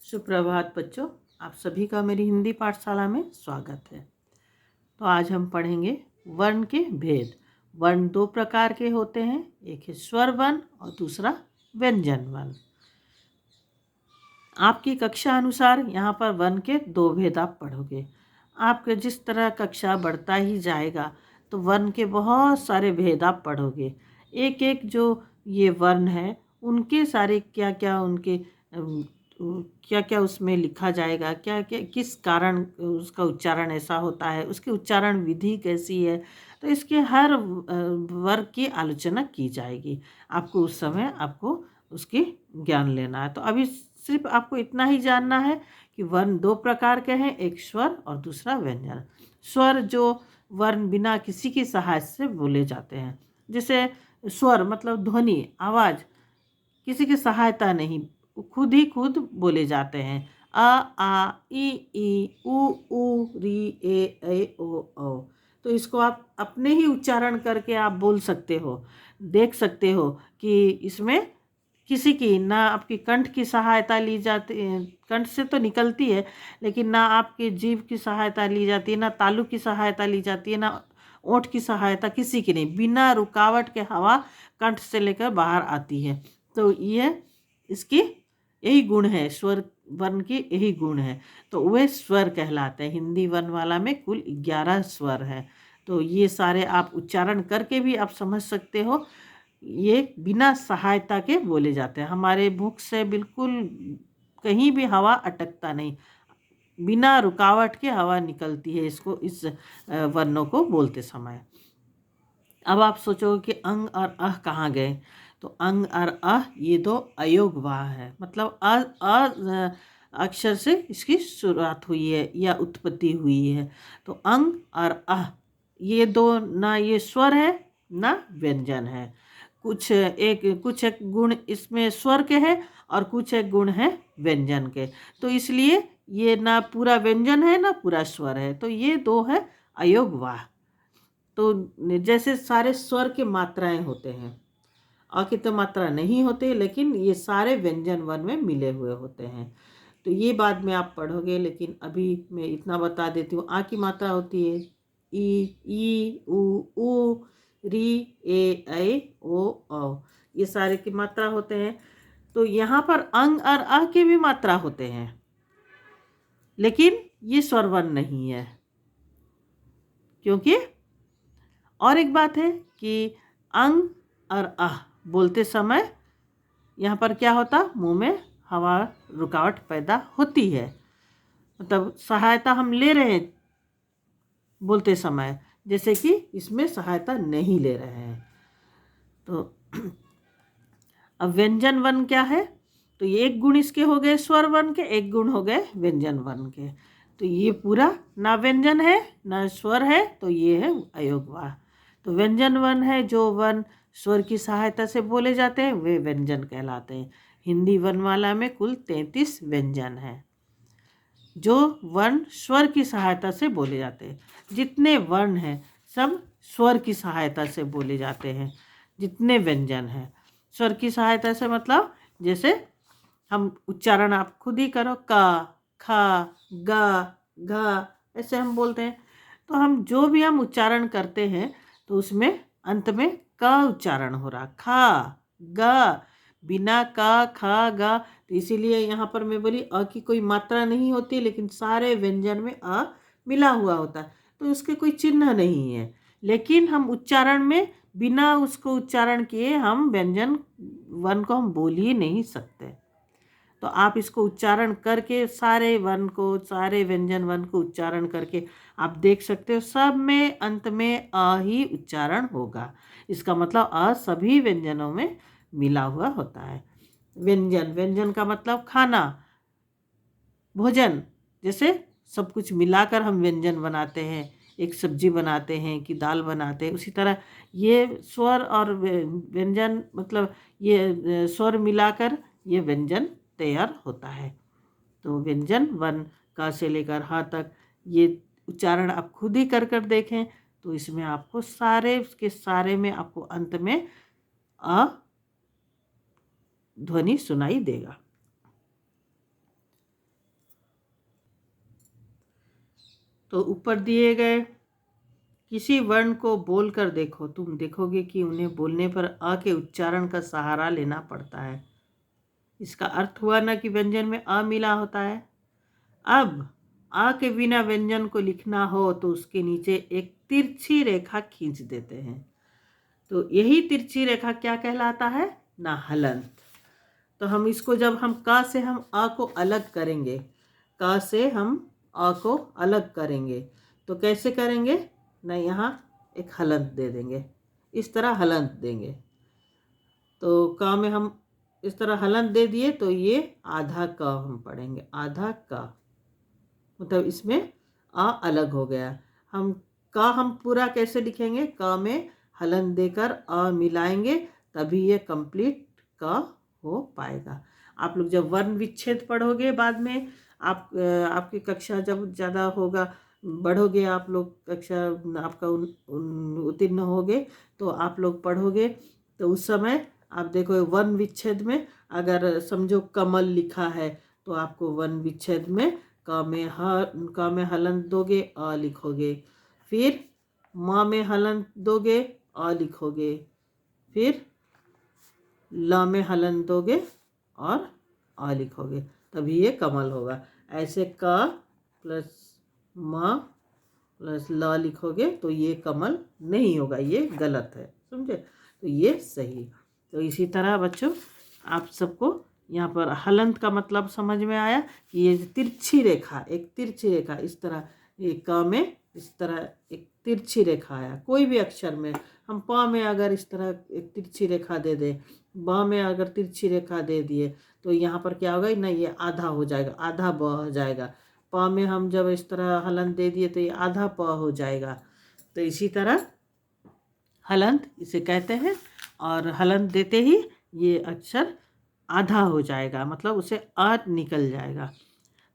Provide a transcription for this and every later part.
सुप्रभात बच्चों, आप सभी का मेरी हिंदी पाठशाला में स्वागत है। तो आज हम पढ़ेंगे वर्ण के भेद। वर्ण दो प्रकार के होते हैं, एक है स्वर वर्ण और दूसरा व्यंजन वर्ण। आपकी कक्षा अनुसार यहाँ पर वर्ण के दो भेद आप पढ़ोगे। आपके जिस तरह कक्षा बढ़ता ही जाएगा तो वर्ण के बहुत सारे भेद आप पढ़ोगे। एक एक जो ये वर्ण है उनके सारे क्या क्या उनके क्या क्या उसमें लिखा जाएगा, क्या क्या किस कारण उसका उच्चारण ऐसा होता है, उसकी उच्चारण विधि कैसी है, तो इसके हर वर्ग की आलोचना की जाएगी। आपको उस समय आपको उसकी ज्ञान लेना है। तो अभी सिर्फ आपको इतना ही जानना है कि वर्ण दो प्रकार के हैं, एक स्वर और दूसरा व्यंजन। स्वर जो वर्ण बिना किसी की सहायता से बोले जाते हैं, जैसे स्वर मतलब ध्वनि, आवाज़, किसी की सहायता नहीं, खुद ही खुद बोले जाते हैं। अ आ ई उ ऊ री ए ओ औ। तो इसको आप अपने ही उच्चारण करके आप बोल सकते हो, देख सकते हो कि इसमें किसी की ना आपकी कंठ की सहायता ली जाती, कंठ से तो निकलती है लेकिन ना आपकी जीभ की सहायता ली जाती है, ना तालु की सहायता ली जाती है, ना ओंठ की सहायता, किसी की नहीं। बिना रुकावट के हवा कंठ से लेकर बाहर आती है। तो ये इसकी यही गुण है, स्वर वर्ण की यही गुण है। तो वे स्वर कहलाते हैं। हिंदी वर्ण वाला में कुल 11 स्वर हैं। तो ये सारे आप उच्चारण करके भी आप समझ सकते हो। ये बिना सहायता के बोले जाते हैं। हमारे मुख से बिल्कुल कहीं भी हवा अटकता नहीं, बिना रुकावट के हवा निकलती है इसको, इस वर्णों को बोलते समय। अब आप सोचोगे कि अंग और अह कहाँ गए। तो अंग और अह ये दो अयोग वाह है, मतलब अ अक्षर से इसकी शुरुआत हुई है या उत्पत्ति हुई है। तो अंग और अह ये दो, ना ये स्वर है ना व्यंजन है। कुछ एक गुण इसमें स्वर के हैं और कुछ एक गुण है व्यंजन के। तो इसलिए ये ना पूरा व्यंजन है ना पूरा स्वर है। तो ये दो है अयोग वाह। तो जैसे सारे स्वर के मात्राएं होते हैं, अ की तो मात्रा नहीं होते, लेकिन ये सारे व्यंजन वर्ण में मिले हुए होते हैं। तो ये बाद में आप पढ़ोगे, लेकिन अभी मैं इतना बता देती हूँ। आ की मात्रा होती है ई उ री ए ओ औ। ये सारे की मात्रा होते हैं। तो यहाँ पर अंग और अ के भी मात्रा होते हैं, लेकिन ये स्वर वर्ण नहीं है। क्योंकि और एक बात है कि अंग और अह बोलते समय यहाँ पर क्या होता, मुंह में हवा रुकावट पैदा होती है, मतलब सहायता हम ले रहे हैं बोलते समय, जैसे कि इसमें सहायता नहीं ले रहे हैं। तो अब व्यंजन वर्ण क्या है, तो ये एक गुण इसके हो गए स्वर वर्ण के, एक गुण हो गए व्यंजन वर्ण के। तो ये पूरा ना व्यंजन है ना स्वर है, तो ये है अयोगवाह। तो व्यंजन वर्ण है जो वर्ण स्वर की सहायता से बोले जाते हैं, वे व्यंजन कहलाते हैं। हिंदी वर्णमाला में कुल 33 व्यंजन हैं जो वर्ण स्वर की सहायता से बोले जाते हैं। जितने वर्ण हैं सब स्वर की सहायता से बोले जाते हैं। जितने व्यंजन हैं स्वर की सहायता से, मतलब जैसे हम उच्चारण आप खुद ही करो, का, खा, गा, घा, ऐसे हम बोलते हैं। तो हम जो भी हम उच्चारण करते हैं तो उसमें अंत में का उच्चारण हो रहा, खा, गा, बिना का, खा, गा। तो इसीलिए यहाँ पर मैं बोली अ की कोई मात्रा नहीं होती, लेकिन सारे व्यंजन में अ मिला हुआ होता है, तो उसके कोई चिन्ह नहीं है। लेकिन हम उच्चारण में बिना उसको उच्चारण किए हम व्यंजन वर्ण को हम बोल ही नहीं सकते। तो आप इसको उच्चारण करके सारे वर्ण को, सारे व्यंजन वर्ण को उच्चारण करके आप देख सकते हो, सब में अंत में अ ही उच्चारण होगा। इसका मतलब अ सभी व्यंजनों में मिला हुआ होता है। व्यंजन, व्यंजन का मतलब खाना, भोजन। जैसे सब कुछ मिलाकर हम व्यंजन बनाते हैं, एक सब्जी बनाते हैं कि दाल बनाते हैं, उसी तरह ये स्वर और व्यंजन, मतलब ये स्वर मिलाकर ये व्यंजन तैयार होता है। तो व्यंजन वर्ण का से लेकर ह तक ये उच्चारण आप खुद ही कर कर देखें, तो इसमें आपको सारे उसके सारे में आपको अंत में अ ध्वनि सुनाई देगा। तो ऊपर दिए गए किसी वर्ण को बोलकर देखो, तुम देखोगे कि उन्हें बोलने पर अ के उच्चारण का सहारा लेना पड़ता है। इसका अर्थ हुआ ना कि व्यंजन में अ मिला होता है। अब आ के बिना व्यंजन को लिखना हो तो उसके नीचे एक तिरछी रेखा खींच देते हैं। तो यही तिरछी रेखा क्या कहलाता है ना, हलंत। तो हम इसको जब हम का से हम आ को अलग करेंगे, का से हम आ को अलग करेंगे तो कैसे करेंगे ना, यहाँ एक हलंत दे देंगे, इस तरह हलंत देंगे। तो का में हम इस तरह हलंत दे दिए तो ये आधा का हम पढ़ेंगे, आधा का, मतलब इसमें आ अलग हो गया। हम पूरा कैसे लिखेंगे, का में हलन देकर अ मिलाएंगे तभी ये कंप्लीट का हो पाएगा। आप लोग जब वर्ण विच्छेद पढ़ोगे बाद में, आपकी कक्षा जब ज़्यादा होगा, बढ़ोगे आप लोग, कक्षा आपका उत्तीर्ण होगे तो आप लोग पढ़ोगे, तो उस समय आप देखो वर्ण विच्छेद में अगर समझो कमल लिखा है तो आपको वर्ण विच्छेद में का में हलंत दोगे अ लिखोगे, फिर माँ में हलंत दोगे अ लिखोगे, फिर ल में हलंत दोगे और अ लिखोगे, तभी ये कमल होगा। ऐसे क प्लस म प्लस ल लिखोगे तो ये कमल नहीं होगा, ये गलत है, समझे। तो ये सही। तो इसी तरह बच्चों आप सबको यहाँ पर हलंत का मतलब समझ में आया कि ये तिरछी रेखा, एक तिरछी रेखा इस तरह, एक क में इस तरह एक तिरछी रेखा आया, कोई भी अक्षर में। हम प में अगर इस तरह एक तिरछी रेखा दे दे, ब में अगर तिरछी रेखा दे दिए तो यहाँ पर क्या होगा ना, ये आधा हो जाएगा, आधा ब हो जाएगा। प में हम जब इस तरह हलंत दे दिए तो ये आधा प हो जाएगा। तो इसी तरह हलंत इसे कहते हैं, और हलंत देते ही ये अक्षर आधा हो जाएगा, मतलब उसे आ निकल जाएगा।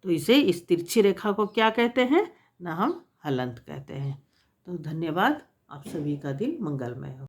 तो इसे, इस तिरछी रेखा को क्या कहते हैं ना, हम हलंत कहते हैं। तो धन्यवाद, आप सभी का दिन मंगलमय हो।